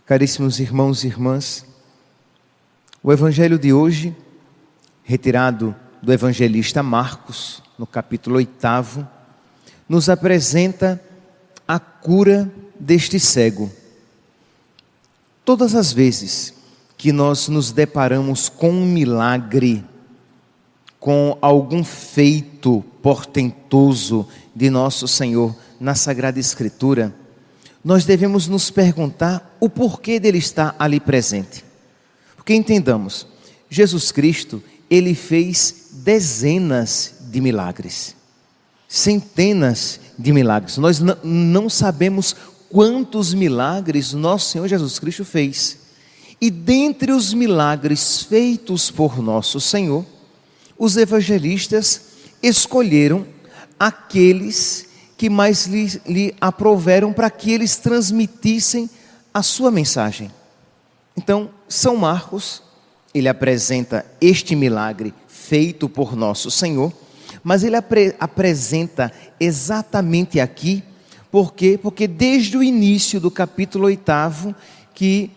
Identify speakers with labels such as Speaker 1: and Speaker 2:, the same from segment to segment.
Speaker 1: Caríssimos irmãos e irmãs, o evangelho de hoje, retirado do evangelista Marcos, no capítulo 8, nos apresenta a cura deste cego. Todas as vezes que nós nos deparamos com um milagre, com algum feito portentoso de nosso Senhor na Sagrada Escritura, nós devemos nos perguntar o porquê dele estar ali presente. Porque entendamos, Jesus Cristo, ele fez dezenas de milagres, centenas de milagres. Nós não sabemos quantos milagres nosso Senhor Jesus Cristo fez. E dentre os milagres feitos por nosso Senhor, os evangelistas escolheram aqueles que mais lhe aprouveram para que eles transmitissem a sua mensagem. Então, São Marcos, ele apresenta este milagre feito por nosso Senhor, mas ele apresenta exatamente aqui, por quê? Porque desde o início do capítulo 8, que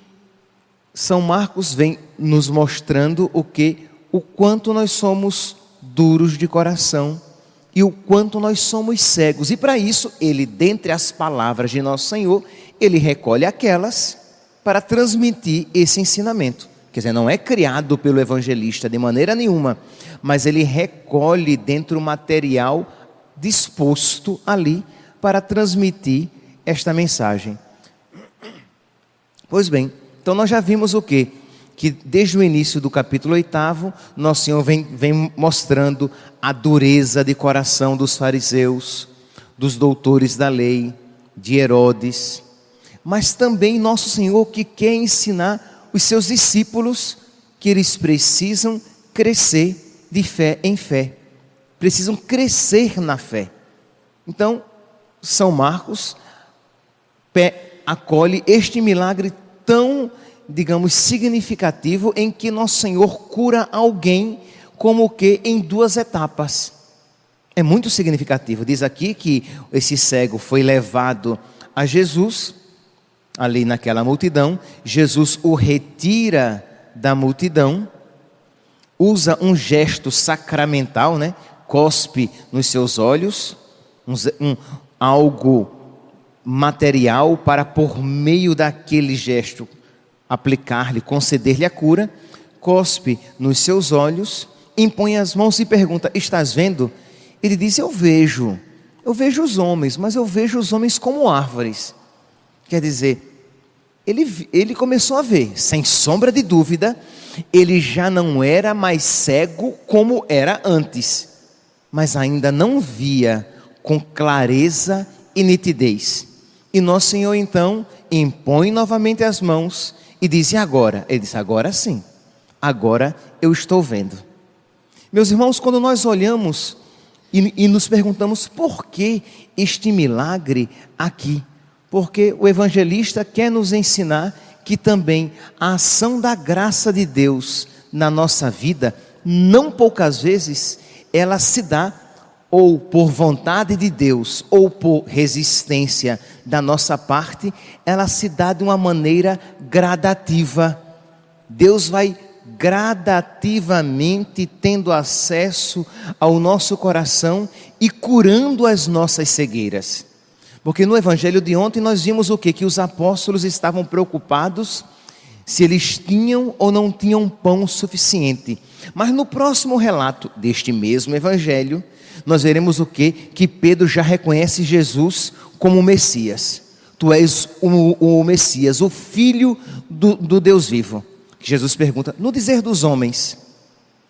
Speaker 1: São Marcos vem nos mostrando o quanto nós somos duros de coração, e o quanto nós somos cegos. E para isso, ele, dentre as palavras de nosso Senhor, ele recolhe aquelas para transmitir esse ensinamento. Quer dizer, não é criado pelo evangelista de maneira nenhuma, mas ele recolhe dentro do material disposto ali para transmitir esta mensagem. Pois bem, então nós já vimos o quê? Que desde o início do capítulo 8, nosso Senhor vem mostrando a dureza de coração dos fariseus, dos doutores da lei, de Herodes, mas também nosso Senhor que quer ensinar os seus discípulos que eles precisam crescer de fé em fé, precisam crescer na fé. Então, São Marcos acolhe este milagre tão, digamos, significativo, em que nosso Senhor cura alguém como que em duas etapas. É muito significativo. Diz aqui que esse cego foi levado a Jesus, ali naquela multidão. Jesus o retira da multidão, usa um gesto sacramental, né? Cospe nos seus olhos, algo material para, por meio daquele gesto, aplicar-lhe, conceder-lhe a cura. Cospe nos seus olhos, impõe as mãos e pergunta: estás vendo? Ele diz: eu vejo os homens, mas eu vejo os homens como árvores. Quer dizer, ele começou a ver, sem sombra de dúvida, ele já não era mais cego como era antes, mas ainda não via com clareza e nitidez. E nosso Senhor então impõe novamente as mãos e diz: e agora? Ele diz: agora sim, agora eu estou vendo. Meus irmãos, quando nós olhamos e nos perguntamos por que este milagre aqui, porque o evangelista quer nos ensinar que também a ação da graça de Deus na nossa vida, não poucas vezes, ela se dá ou por vontade de Deus, ou por resistência da nossa parte, ela se dá de uma maneira gradativa. Deus vai gradativamente tendo acesso ao nosso coração e curando as nossas cegueiras. Porque no evangelho de ontem nós vimos o quê? Que os apóstolos estavam preocupados se eles tinham ou não tinham pão suficiente. Mas no próximo relato deste mesmo evangelho, nós veremos o quê? Que Pedro já reconhece Jesus como o Messias. Tu és o Messias, o Filho do Deus vivo. Jesus pergunta: no dizer dos homens,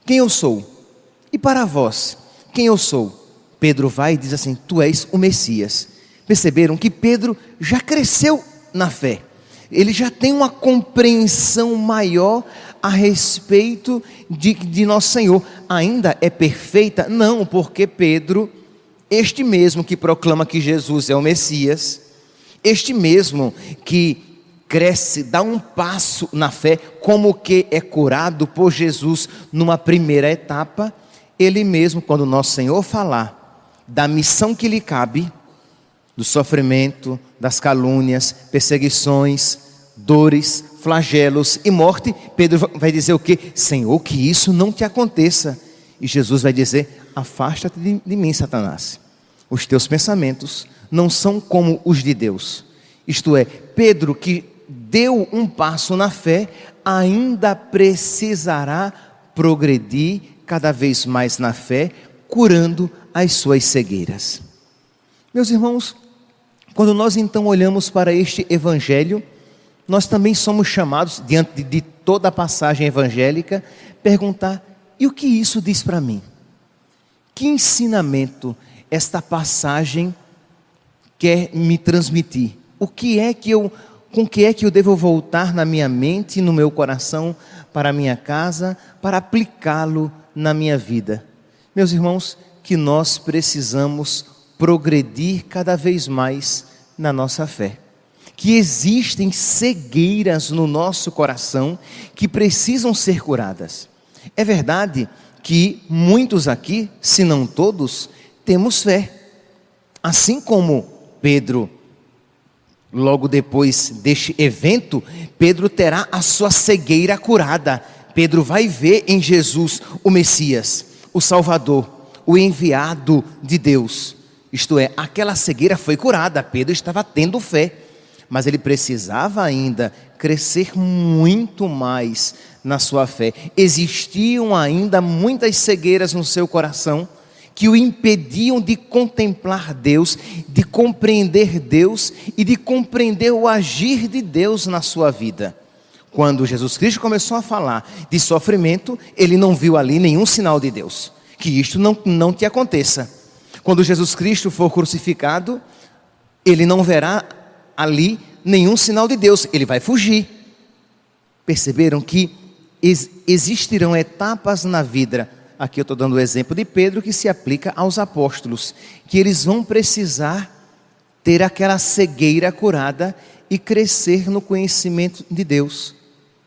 Speaker 1: quem eu sou? E para vós, quem eu sou? Pedro vai e diz assim: tu és o Messias. Perceberam que Pedro já cresceu na fé. Ele já tem uma compreensão maior a respeito de nosso Senhor. Ainda é perfeita? Não, porque Pedro, este mesmo que proclama que Jesus é o Messias, este mesmo que cresce, dá um passo na fé, como que é curado por Jesus numa primeira etapa, ele mesmo, quando nosso Senhor falar da missão que lhe cabe, do sofrimento, das calúnias, perseguições, dores, flagelos e morte, Pedro vai dizer o quê? Senhor, que isso não te aconteça. E Jesus vai dizer: afasta-te de mim, Satanás. Os teus pensamentos não são como os de Deus. Isto é, Pedro, que deu um passo na fé, ainda precisará progredir cada vez mais na fé, curando as suas cegueiras. Meus irmãos, quando nós então olhamos para este evangelho, nós também somos chamados, diante de toda a passagem evangélica, perguntar: e o que isso diz para mim? Que ensinamento esta passagem quer me transmitir? Com que é que eu devo voltar na minha mente e no meu coração, para a minha casa, para aplicá-lo na minha vida? Meus irmãos, que nós precisamos progredir cada vez mais na nossa fé. Que existem cegueiras no nosso coração que precisam ser curadas. É verdade que muitos aqui, se não todos, temos fé. Assim como Pedro, logo depois deste evento, Pedro terá a sua cegueira curada. Pedro vai ver em Jesus o Messias, o Salvador, o enviado de Deus. Isto é, aquela cegueira foi curada. Pedro estava tendo fé, mas ele precisava ainda crescer muito mais na sua fé. Existiam ainda muitas cegueiras no seu coração que o impediam de contemplar Deus, de compreender Deus e de compreender o agir de Deus na sua vida. Quando Jesus Cristo começou a falar de sofrimento, ele não viu ali nenhum sinal de Deus. Que isto não te aconteça. Quando Jesus Cristo for crucificado, ele não verá ali nenhum sinal de Deus, ele vai fugir. Perceberam que existirão etapas na vida, aqui eu estou dando o exemplo de Pedro, que se aplica aos apóstolos, que eles vão precisar ter aquela cegueira curada e crescer no conhecimento de Deus.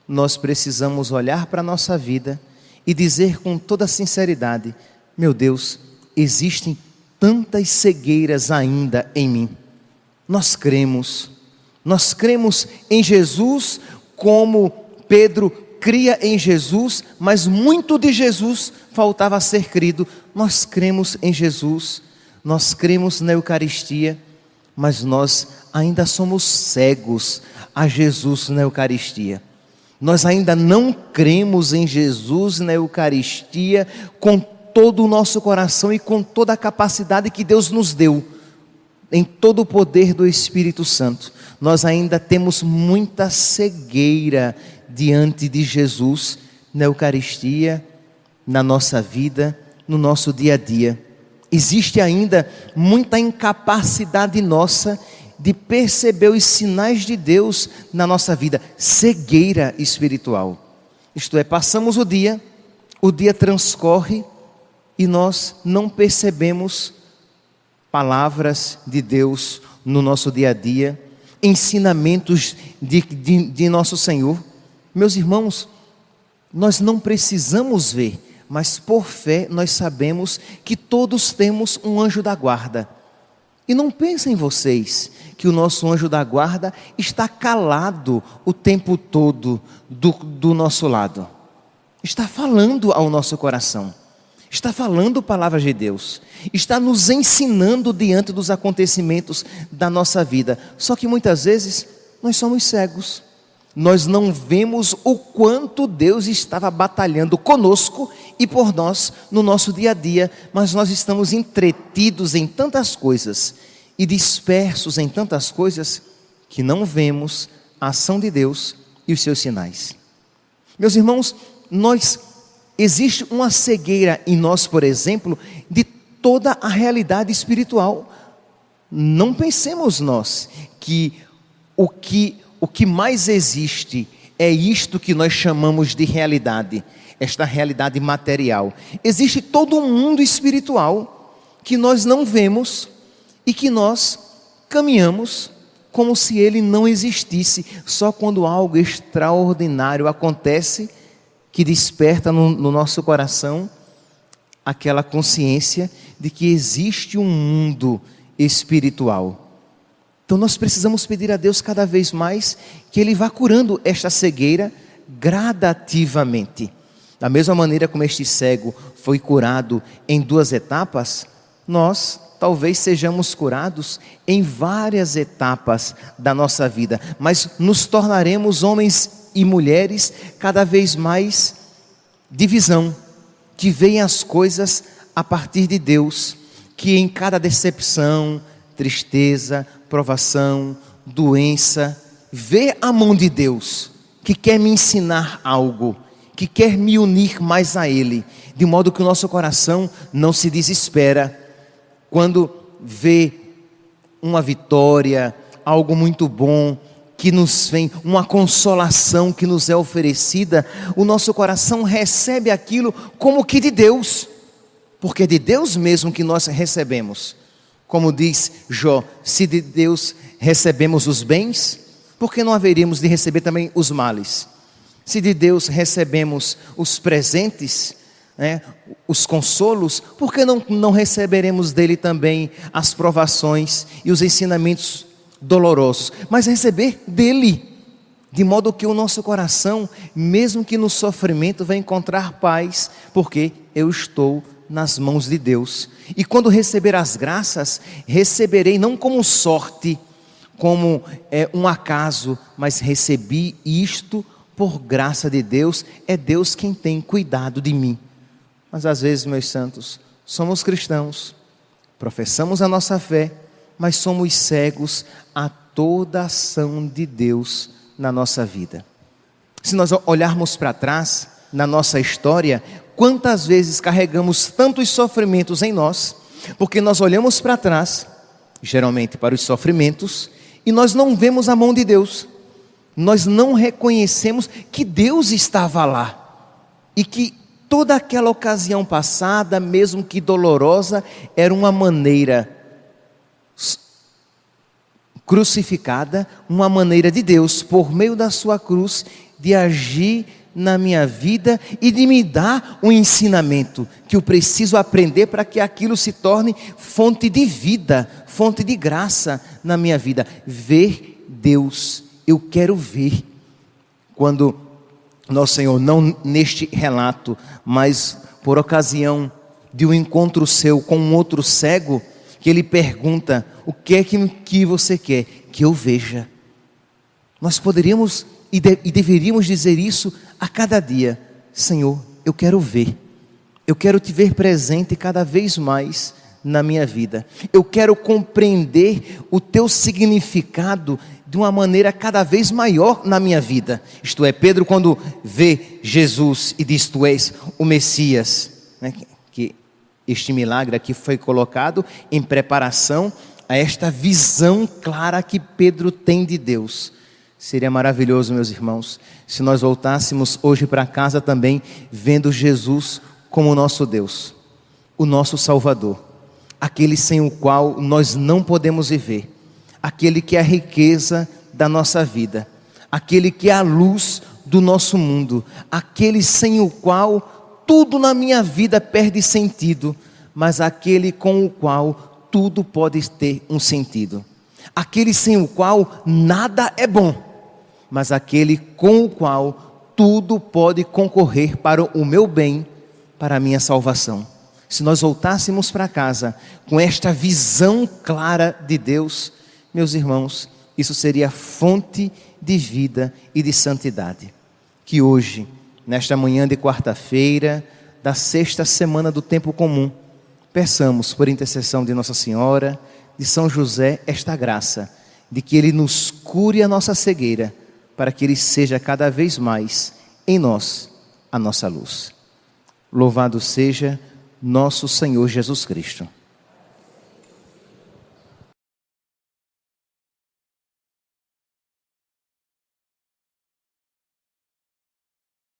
Speaker 1: Nós precisamos olhar para a nossa vida e dizer com toda sinceridade: meu Deus, existem tantas cegueiras ainda em mim. Nós cremos em Jesus, como Pedro cria em Jesus, mas muito de Jesus faltava a ser crido. Nós cremos em Jesus, nós cremos na Eucaristia, mas nós ainda somos cegos a Jesus na Eucaristia. Nós ainda não cremos em Jesus na Eucaristia com todo o nosso coração e com toda a capacidade que Deus nos deu, em todo o poder do Espírito Santo. Nós ainda temos muita cegueira diante de Jesus na Eucaristia, na nossa vida, no nosso dia a dia. Existe ainda muita incapacidade nossa de perceber os sinais de Deus na nossa vida, cegueira espiritual. Isto é, passamos o dia transcorre e nós não percebemos palavras de Deus no nosso dia a dia, ensinamentos de nosso Senhor. Meus irmãos, nós não precisamos ver, mas por fé nós sabemos que todos temos um anjo da guarda. E não pensem vocês que o nosso anjo da guarda está calado o tempo todo do nosso lado. Está falando ao nosso coração, está falando palavras de Deus, está nos ensinando diante dos acontecimentos da nossa vida. Só que muitas vezes nós somos cegos, nós não vemos o quanto Deus estava batalhando conosco e por nós no nosso dia a dia, mas nós estamos entretidos em tantas coisas e dispersos em tantas coisas que não vemos a ação de Deus e os seus sinais. Meus irmãos, existe uma cegueira em nós, por exemplo, de toda a realidade espiritual. Não pensemos nós que o que mais existe é isto que nós chamamos de realidade, esta realidade material. Existe todo um mundo espiritual que nós não vemos e que nós caminhamos como se ele não existisse. Só quando algo extraordinário acontece que desperta no nosso coração aquela consciência de que existe um mundo espiritual. Então nós precisamos pedir a Deus cada vez mais que Ele vá curando esta cegueira gradativamente. Da mesma maneira como este cego foi curado em 2 etapas, nós talvez sejamos curados em várias etapas da nossa vida, mas nos tornaremos homens e mulheres cada vez mais de visão, que veem as coisas a partir de Deus, que em cada decepção, tristeza, provação, doença, vê a mão de Deus, que quer me ensinar algo, que quer me unir mais a Ele, de modo que o nosso coração não se desespera quando vê uma vitória, algo muito bom que nos vem, uma consolação que nos é oferecida. O nosso coração recebe aquilo como que de Deus, porque é de Deus mesmo que nós recebemos. Como diz Jó, se de Deus recebemos os bens, por que não haveríamos de receber também os males? Se de Deus recebemos os presentes, os consolos, por que não receberemos dele também as provações e os ensinamentos dolorosos? Mas receber dele, de modo que o nosso coração, mesmo que no sofrimento, vai encontrar paz, porque eu estou nas mãos de Deus. E quando receber as graças, receberei não como sorte, como um acaso, mas recebi isto por graça de Deus. É Deus quem tem cuidado de mim. Mas às vezes, meus santos, somos cristãos, professamos a nossa fé, mas somos cegos a toda a ação de Deus na nossa vida. Se nós olharmos para trás, na nossa história, quantas vezes carregamos tantos sofrimentos em nós, porque nós olhamos para trás, geralmente para os sofrimentos, e nós não vemos a mão de Deus, nós não reconhecemos que Deus estava lá, e que toda aquela ocasião passada, mesmo que dolorosa, era uma maneira crucificada, uma maneira de Deus, por meio da sua cruz, de agir na minha vida e de me dar um ensinamento que eu preciso aprender para que aquilo se torne fonte de vida, fonte de graça na minha vida. Ver Deus, eu quero ver. Quando nosso Senhor, não neste relato, mas por ocasião de um encontro seu com um outro cego, que ele pergunta: o que é que você quer? Que eu veja. Nós poderíamos e deveríamos dizer isso a cada dia: Senhor, eu quero ver, eu quero te ver presente cada vez mais na minha vida, eu quero compreender o teu significado de uma maneira cada vez maior na minha vida. Isto é, Pedro, quando vê Jesus e diz: tu és o Messias, que este milagre aqui foi colocado em preparação a esta visão clara que Pedro tem de Deus. Seria maravilhoso, meus irmãos, se nós voltássemos hoje para casa também vendo Jesus como o nosso Deus, o nosso Salvador, aquele sem o qual nós não podemos viver, aquele que é a riqueza da nossa vida, aquele que é a luz do nosso mundo, aquele sem o qual tudo na minha vida perde sentido, mas aquele com o qual tudo pode ter um sentido, aquele sem o qual nada é bom, mas aquele com o qual tudo pode concorrer para o meu bem, para a minha salvação. Se nós voltássemos para casa com esta visão clara de Deus, meus irmãos, isso seria fonte de vida e de santidade. Que hoje, nesta manhã de quarta-feira, da sexta semana do tempo comum, peçamos por intercessão de Nossa Senhora, de São José, esta graça, de que Ele nos cure a nossa cegueira, para que Ele seja cada vez mais em nós a nossa luz. Louvado seja nosso Senhor Jesus Cristo.